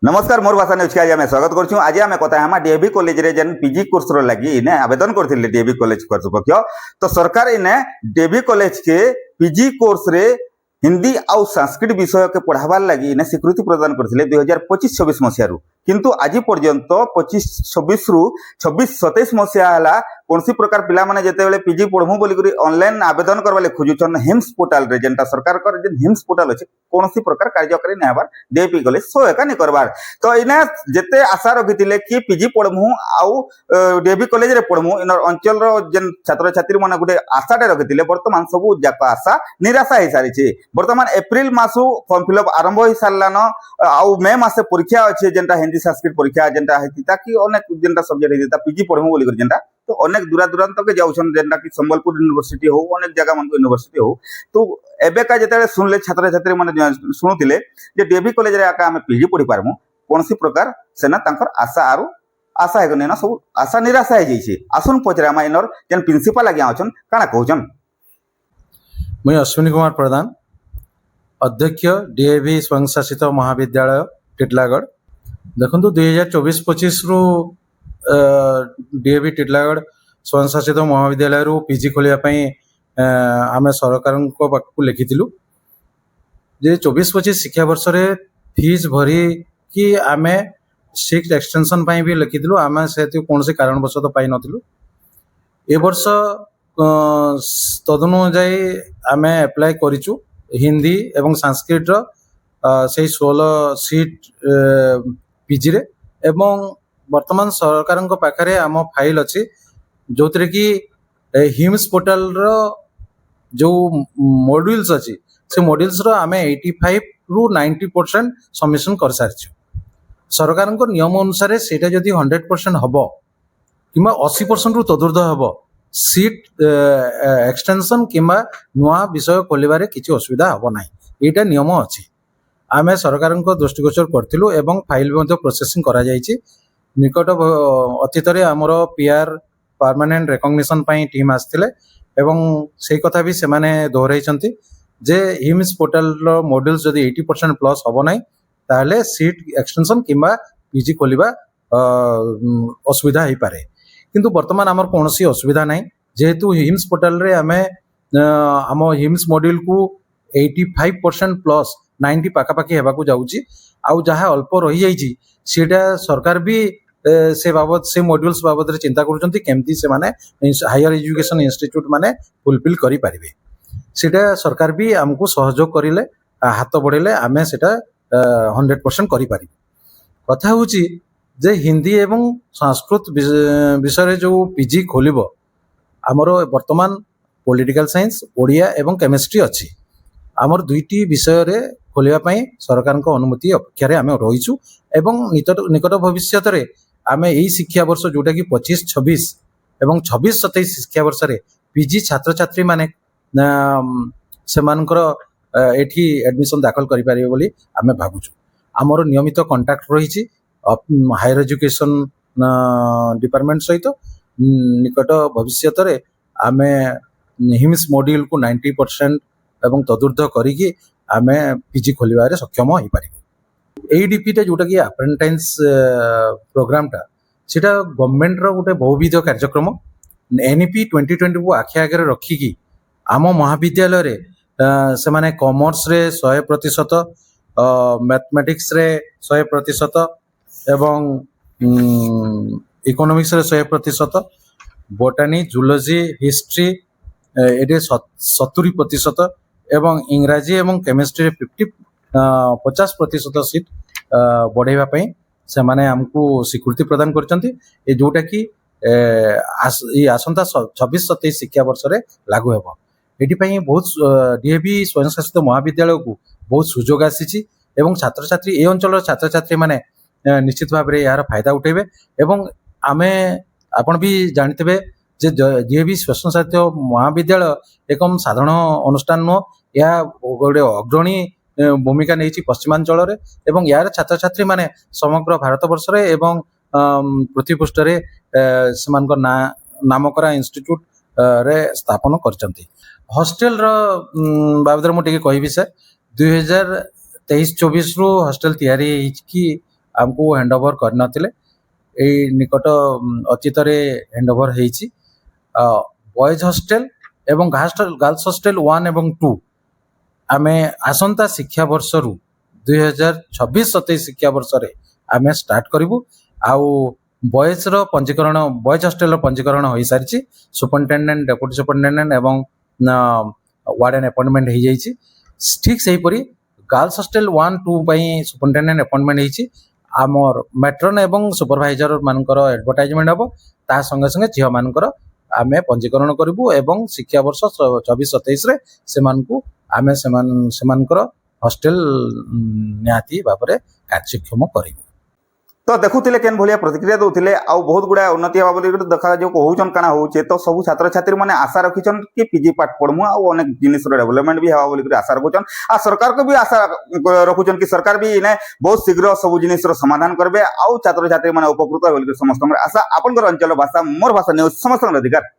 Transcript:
नमस्कार मोर भाषा न्यूज के आज आम स्वागत करूँ। आज आम कथा हम डीएवी कॉलेज रे जेन पीजी कोर्स लगी इने आवेदन करथिले डीएवी कॉलेज कर्तृपक्ष। तो सरकार इने डीएवी कॉलेज के पीजी कोर्स रे हिंदी आउ संस्कृत विषय के पढ़ाबार लगी इने स्वीकृति प्रदान करथिले 2025-26 मसीह रु, किंतु आज पर्यंत 25-26 रु 26-27 मसीहा हला कौनसी प्रकार पिला माने जेते बेले पीजी पढ़मु बोली करी ऑनलाइन आवेदन करवाले खोजुछन हिम्स पोर्टल रे, जेनटा सरकार कर जेन हिम्स पोर्टल अछि कौनसी प्रकार कार्यकारी नै हबार डीएवी कॉलेज सहायता नै करबार। तो इने जेते आशा रखिथिले कि पीजी पढ़मु आउ डीएवी कॉलेज रे पढ़मु इन अंचल रो जेन छात्र छात्री माने गुटे आशाटे रखिथिले, वर्तमान सब जाक आशा निराशा हे सारी छे। वर्तमान एप्रिल मासु फॉर्म फिलअप आरंभ हो सारलान आउ मे मासे परीक्षा अछि जेनटा हिंदी संस्कृत परीक्षा जेनटा हेति ताकि अनेक जेनटा सब्जेक्ट हेति ता पीजी पढ़मु बोली कर जेनटा तो अनेक दूरा दूरांत के जाउछन जेनटा कि संबलपुर यूनिवर्सिटी हो अनेक जगह मन को यूनिवर्सिटी हो। तो एबे का जेते सुनले छात्र छात्री माने सुनुतिले जे डीएवी कॉलेज रे आका हम पीजी पढ़ी पारमु कोनसी प्रकार सेना तांकर आशा आरु आशा हे गने ना सब आशा निराशा हे जइछे। आसुन पचरा माइनर जेन प्रिंसिपल आगे आछन काना कहउछन। मैं अश्विनी कुमार प्रधान, अध्यक्ष डीएवी स्वयंशासित महाविद्यालय टिटलागढ़। देखो 2024-25 रु डीएवी टिटलागढ़ स्वयंशासित महाविद्यालय रु पीजी खोलिया आम सरकार लिखिलु जे 24-25 शिक्षा वर्ष रे फीस भरी कि आम 6 एक्सटेंशन भी लिखिलु। आम से कौन से कारणवश पाई नथिलु। ए वर्ष तदनुजाई आम एप्लाय करिचु हिंदी एवं संस्कृत से 16 सीट पीजी रे एवं वर्तमान सरकार पाखरे आम फाइल अच्छी जो थे कि हिम्स पोर्टल रो जो मॉड्यूल्स अच्छी से मॉड्यूल्स रो आम 85 रु 90% सबमिशन कर सारी। सरकार नियम अनुसार सेटा जदि 100% हम कि 80% रु तदुर्ध हम सीट एक्सटेंशन किंबा नुआ विषय खोलिबारे किसी असुविधा हम ना, यहाँ नियम अच्छी। आम सरकार दृष्टिगोचर करूँ एवं फाइल भी प्रोसेसिंग करा जायछि। निकट अतीत आमर पीआर परमानेंट रेकग्निशन टीम आसते एवं से कथा भी से दोहराई जे हिम्स पोर्टल मॉड्यूल्स जदि 80% प्लस हम ना ताहले सीट एक्सटेंशन किंबा पीजी खोलिबा असुविधा हो पारे, किंतु वर्तमान आमर कौन असुविधा ना जेहेतु हिम्स पोर्टल रे आम आम हिम्स मॉड्यूल को 85% प्लस 90 पाखापाखि हेबाकू जाउची। आउ जहाँ अल्प रही जाइछि सेटा सरकार भी से बाबद से मॉड्यूल्स बाबद रे चिंता करूछंती केमती से माने हायर एजुकेशन इंस्टीट्यूट माने फुलफिल करि पारिबे। सेटा सरकार भी हमको सहयोग करिले हाथ बढ़ेले आमे सेटा 100% करि पारिबे। कथा होची जे हिंदी एवं संस्कृत विषय रे जो पीजी खोलिबो हमर वर्तमान पॉलिटिकल साइंस ओडिया एवं केमिस्ट्री अच्छी आमर दुईटी विषय रे खोलिया सरकार अनुमति अपेक्षा आम रहीचु एवं निकट भविष्य रे आम यही शिक्षा वर्ष जोटा कि 25-26 एवं 26-27 शिक्षा वर्ष रे पीजी छात्र छात्री माने सेमानकर एठी एडमिशन दाखल करि पारिबे बोली आम भाबुचु। आमर नियमित कांटेक्ट रही हायर एजुकेशन डिपार्टमेंट सहित निकट भविष्य रे आम हिम्स मॉड्यूल को 90% एवं तदुर्ध करिकी आम पीजी खोलिबारे सक्षम हो पारिबे। एडीपीटा जोटा कि अप्रेंटाइज प्रोग्रामटा सेटा गवर्नमेंट रो गोटे बहुविध कार्यक्रम एनईपी 2020 को आखि आगे रखिकी आम महाविद्यालय रे से माने कॉमर्स रे 100%, मैथमेटिक्स रे 100% एवं इकोनॉमिक्स रे 100%, बोटानी जूलॉजी हिस्ट्री एटे 70% एवं इंग्राजी एवं केमिस्ट्री 50% सीट बढ़ाइबा पई से माने हमको स्वीकृति प्रदान करचंती ए जोटा कि आसंता 26-27 शिक्षा वर्ष रे लागू हेबो। एटी पई बहुत डीएवी स्वयंशासित महाविद्यालय को बहुत सुजोग आसीची एवं छात्र छात्री ए अंचल छात्र छात्री माने निश्चित भाव रे यार फायदा उठेबे। एवं आमे आपण भी जानथिबे जे डीएवी स्वयंशासित महाविद्यालय एकम साधारण अनुष्ठान नो या गोटे अग्रणी भूमिका नहीं पश्चिमांचल रे एवं यार छात्र छात्री माने समग्र भारत वर्ष रे एवं पृथ्वी पृष्ठ रे सेमानकर नामकरा इंस्टीट्यूट रे स्थापन करचंती। हॉस्टल रो बाबद मु टिके कहबी सर 2023-24 रु हॉस्टल तयारी कि आमको हैंडओवर कर नथिले ए निकट अतीत रे हैंडओवर हेछि बॉयज हॉस्टल एवं गर्ल्स हॉस्टल 1 एवं 2 आमे आसंता शिक्षा वर्ष रु 2026-27 शिक्षा वर्ष रे आमे स्टार्ट करिवु आउ बॉयज रो पंजीकरण बॉयज हॉस्टल रो पंजीकरण होई सारिछि सुपरिटेंडेंट डेप्यूटी सुपरिटेंडेंट एवं वार्डन अपॉइंटमेंट हो जाइए ठीक से हीपरी गर्ल्स हॉस्टल 1-2 सुपरिटेंडेंट अपॉइंटमेंट होती आमर मैट्रन एवं सुपरभाइजर मानकर एडवर्टाइजमेंट हम ता संगे संगे झील मानकर आमे पंजीकरण करूँ एवं शिक्षा वर्ष 24-27 रे सेमानकु आमे सेमानकर हॉस्टल निहाती भाव में कार्यक्षम करूँ। तो देखुले केन भलिया प्रतिक्रिया दौले आउ बहुत गुड़ा उन्नति हवा बोली देखा जो कहून काना होचे तो सब छात्र छात्री मैंने आशा रखिछन कि पीजी पाठ पढ़मु आ अनेक जिनिस डेवलपमेंट भी हवा बोली आशा रखुछन आ सरकार को भी आशा रखुछन कि सरकार भी इने बहुत शीघ्र सब जिनिस समाधान करबे आउ छात्र छात्री मैंने उपकृत होल समस्त आशा आपनकर अंचल भाषा मोर भाषा न्यूज समस्त अधिकार।